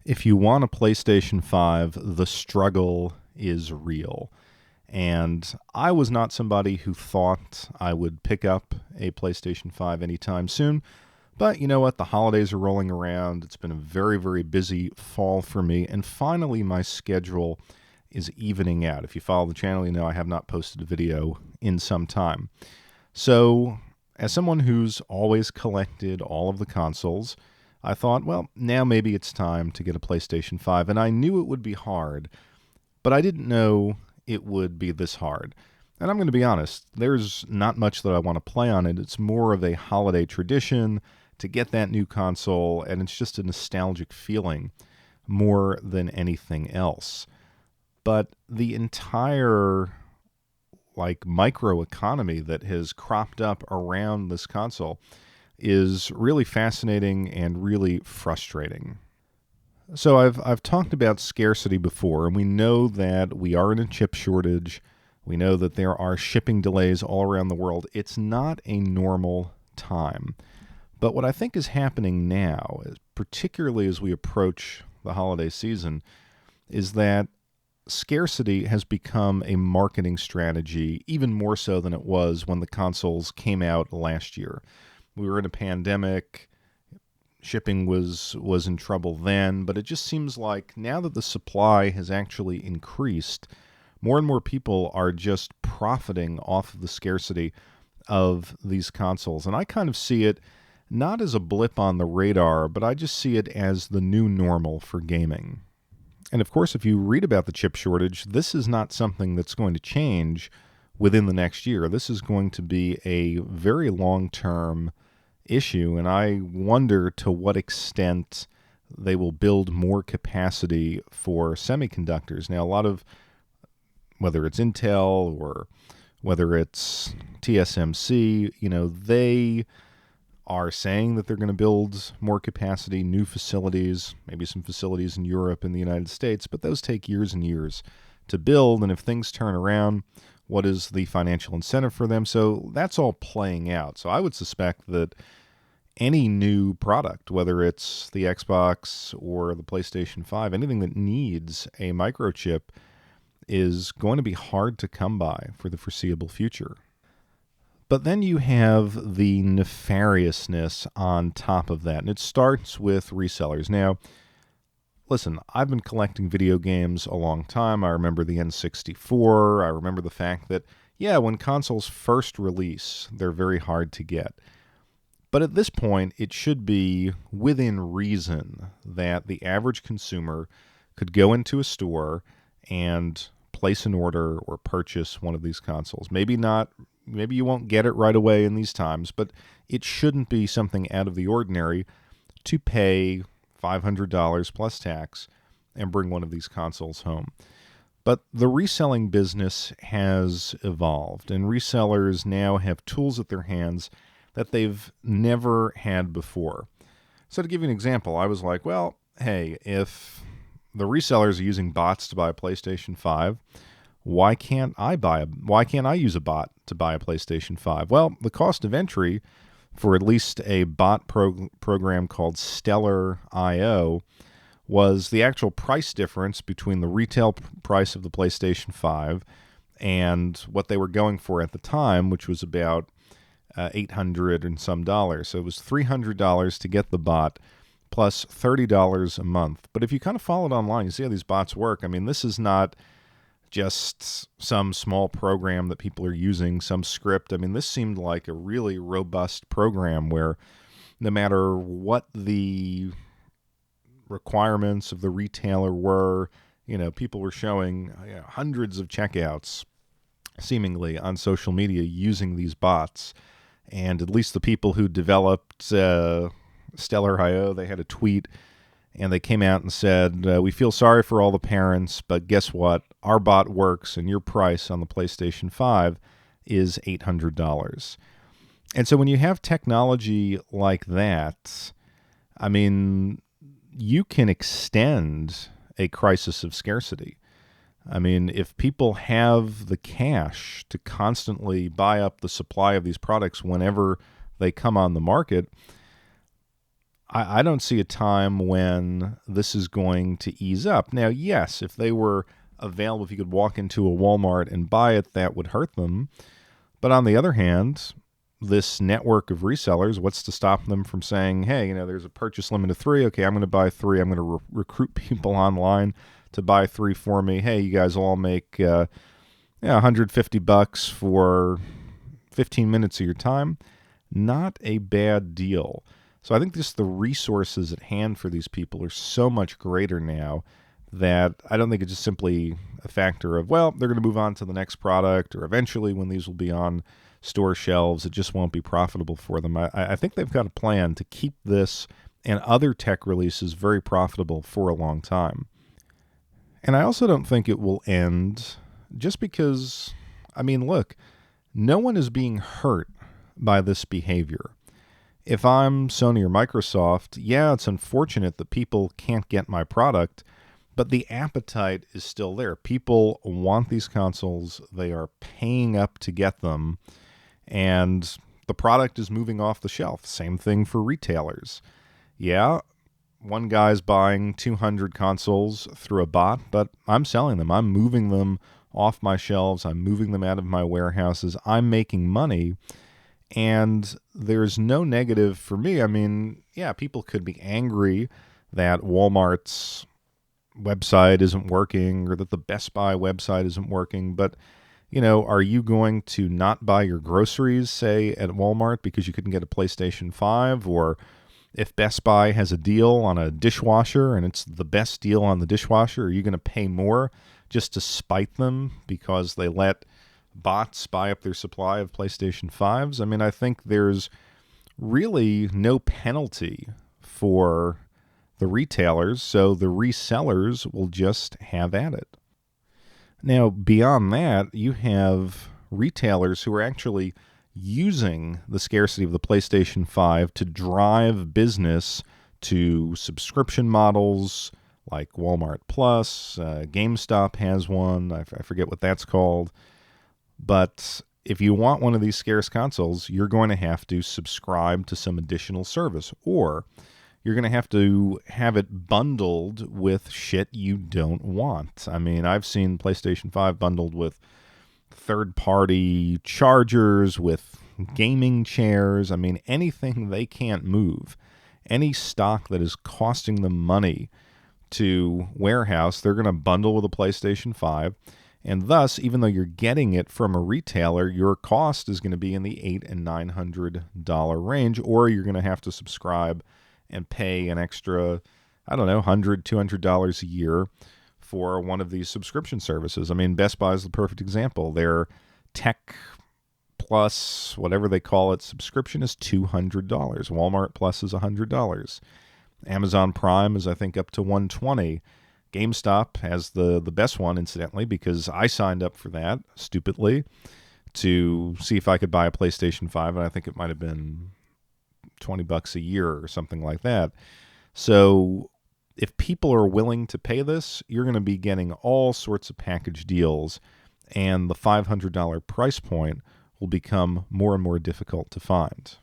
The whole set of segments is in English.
If you want a PlayStation 5, the struggle is real. And I was not somebody who thought I would pick up a PlayStation 5 anytime soon. But you know what? The holidays are rolling around. It's been a very, very busy fall for me. And finally, my schedule is evening out. If you follow the channel, you know I have not posted a video in some time. So, as someone who's always collected all of the consoles, I thought, well, now maybe it's time to get a PlayStation 5. And I knew it would be hard, but I didn't know it would be this hard. And I'm going to be honest, there's not much that I want to play on it. It's more of a holiday tradition to get that new console, and it's just a nostalgic feeling more than anything else. But the entire microeconomy that has cropped up around this console is really fascinating and really frustrating. So I've talked about scarcity before, and we know that we are in a chip shortage. We know that there are shipping delays all around the world. It's not a normal time. But what I think is happening now, particularly as we approach the holiday season, is that scarcity has become a marketing strategy, even more so than it was when the consoles came out last year. We were in a pandemic. Shipping was in trouble then, but it just seems like now that the supply has actually increased, more and more people are just profiting off of the scarcity of these consoles. And I kind of see it not as a blip on the radar, but I just see it as the new normal for gaming. And of course, if you read about the chip shortage, this is not something that's going to change within the next year. This is going to be a very long-term issue, and I wonder to what extent they will build more capacity for semiconductors. Now, a lot of, whether it's Intel or whether it's TSMC, they are saying that they're going to build more capacity, new facilities, maybe some facilities in Europe and the United States, but those take years and years to build, and if things turn around, what is the financial incentive for them? So that's all playing out. So I would suspect that any new product, whether it's the Xbox or the PlayStation 5, anything that needs a microchip is going to be hard to come by for the foreseeable future. But then you have the nefariousness on top of that, and it starts with resellers. Now, listen, I've been collecting video games a long time. I remember the N64. I remember the fact that, when consoles first release, they're very hard to get. But at this point, it should be within reason that the average consumer could go into a store and place an order or purchase one of these consoles. Maybe you won't get it right away in these times, but it shouldn't be something out of the ordinary to pay $500 plus tax and bring one of these consoles home. But the reselling business has evolved, and resellers now have tools at their hands that they've never had before. So to give you an example, I was like, well, hey, if the resellers are using bots to buy a PlayStation 5, why can't I use a bot to buy a PlayStation 5? Well, the cost of entry for at least a bot program called Stellar.io was the actual price difference between the retail price of the PlayStation 5 and what they were going for at the time, which was about $800 and some dollars. So it was $300 to get the bot plus $30 a month. But if you kind of follow it online, you see how these bots work. I mean, this is not just some small program that people are using, some script. I mean, this seemed like a really robust program where no matter what the requirements of the retailer were, people were showing hundreds of checkouts seemingly on social media using these bots. And at least the people who developed Stellar.io, they had a tweet, and they came out and said, we feel sorry for all the parents, but guess what? Our bot works, and your price on the PlayStation 5 is $800. And so when you have technology like that, I mean, you can extend a crisis of scarcity. I mean, if people have the cash to constantly buy up the supply of these products whenever they come on the market, I don't see a time when this is going to ease up. Now, yes, if they were available, if you could walk into a Walmart and buy it, that would hurt them. But on the other hand, this network of resellers, what's to stop them from saying, hey, there's a purchase limit of 3. Okay, I'm going to buy 3. I'm going to recruit people online to buy 3 for me. Hey, you guys all make $150 for 15 minutes of your time. Not a bad deal. So I think just the resources at hand for these people are so much greater now that I don't think it's just simply a factor of, well, they're going to move on to the next product, or eventually when these will be on store shelves, it just won't be profitable for them. I think they've got a plan to keep this and other tech releases very profitable for a long time. And I also don't think it will end just because, look, no one is being hurt by this behavior. If I'm Sony or Microsoft, yeah, it's unfortunate that people can't get my product, but the appetite is still there. People want these consoles. They are paying up to get them, and the product is moving off the shelf. Same thing for retailers. Yeah, one guy's buying 200 consoles through a bot, but I'm selling them. I'm moving them off my shelves. I'm moving them out of my warehouses. I'm making money. And there's no negative for me. Yeah, people could be angry that Walmart's website isn't working or that the Best Buy website isn't working. But, are you going to not buy your groceries, say, at Walmart because you couldn't get a PlayStation 5? Or if Best Buy has a deal on a dishwasher and it's the best deal on the dishwasher, are you going to pay more just to spite them because they let bots buy up their supply of PlayStation 5s? I think there's really no penalty for the retailers, so the resellers will just have at it. Now, beyond that, you have retailers who are actually using the scarcity of the PlayStation 5 to drive business to subscription models like Walmart Plus. GameStop has one. I forget what that's called. But if you want one of these scarce consoles, you're going to have to subscribe to some additional service, or you're going to have it bundled with shit you don't want. I've seen PlayStation 5 bundled with third-party chargers, with gaming chairs. Anything they can't move, any stock that is costing them money to warehouse, they're going to bundle with a PlayStation 5. And thus, even though you're getting it from a retailer, your cost is going to be in the $800 and $900 range, or you're going to have to subscribe and pay an extra, $100, $200 a year for one of these subscription services. Best Buy is the perfect example. Their Tech Plus, whatever they call it, subscription is $200. Walmart Plus is $100. Amazon Prime is, I think, up to $120. GameStop has the best one, incidentally, because I signed up for that, stupidly, to see if I could buy a PlayStation 5, and I think it might have been $20 a year or something like that. So if people are willing to pay this, you're going to be getting all sorts of package deals, and the $500 price point will become more and more difficult to find.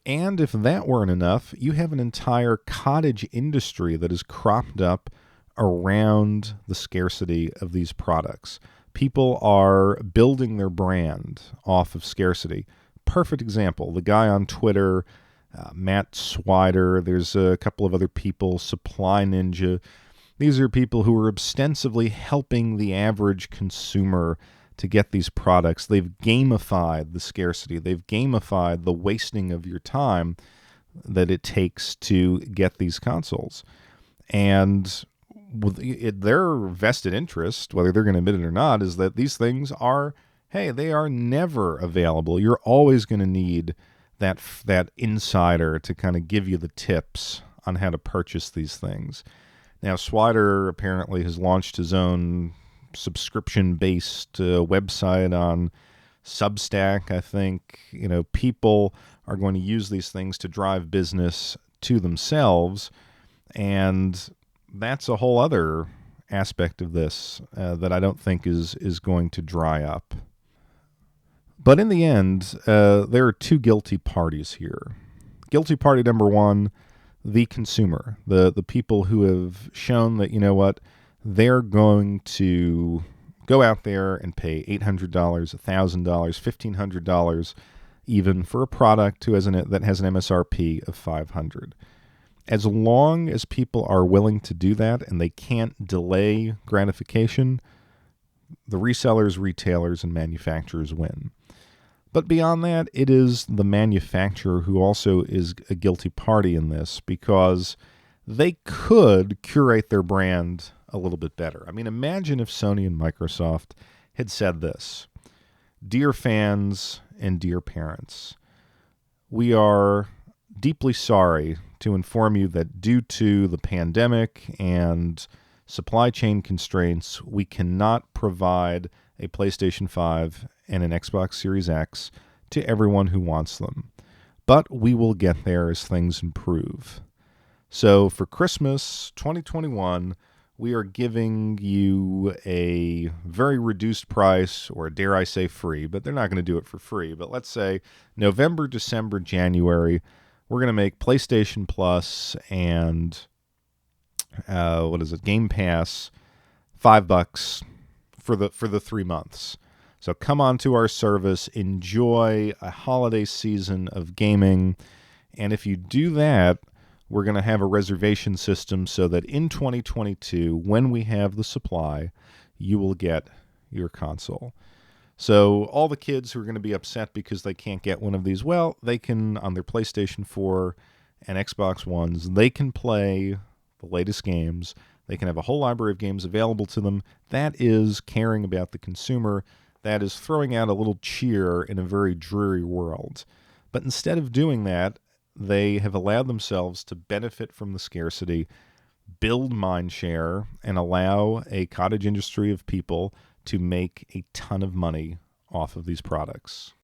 And if that weren't enough, you have an entire cottage industry that is cropped up around the scarcity of these products. People are building their brand off of scarcity. Perfect example, the guy on Twitter, Matt Swider, there's a couple of other people, Supply Ninja. These are people who are ostensibly helping the average consumer to get these products. They've gamified the scarcity. They've gamified the wasting of your time that it takes to get these consoles. And their vested interest, whether they're going to admit it or not, is that these things are, they are never available. You're always going to need that insider to kind of give you the tips on how to purchase these things. Now, Swider apparently has launched his own subscription-based website on Substack, I think. People are going to use these things to drive business to themselves, and that's a whole other aspect of this that I don't think is going to dry up. But in the end, there are two guilty parties here. guilty party number one, the consumer, the people who have shown that, you know what, they're going to go out there and pay $800, $1,000, $1,500 even for a product that has an MSRP of $500. As long as people are willing to do that and they can't delay gratification, the resellers, retailers, and manufacturers win. But beyond that, it is the manufacturer who also is a guilty party in this, because they could curate their brand a little bit better. I mean, imagine if Sony and Microsoft had said this: "Dear fans and dear parents, we are deeply sorry to inform you that due to the pandemic and supply chain constraints, we cannot provide a PlayStation 5 and an Xbox Series X to everyone who wants them. But we will get there as things improve. So for Christmas 2021, we are giving you a very reduced price, or dare I say free, but they're not going to do it for free. But let's say November, December, January, we're going to make PlayStation Plus and Game Pass $5 for the 3 months. So come on to our service, enjoy a holiday season of gaming, and if you do that, we're going to have a reservation system so that in 2022, when we have the supply, you will get your console." So all the kids who are going to be upset because they can't get one of these, well, they can, on their PlayStation 4 and Xbox Ones, they can play the latest games. They can have a whole library of games available to them. That is caring about the consumer. That is throwing out a little cheer in a very dreary world. But instead of doing that, they have allowed themselves to benefit from the scarcity, build mindshare, and allow a cottage industry of people to make a ton of money off of these products.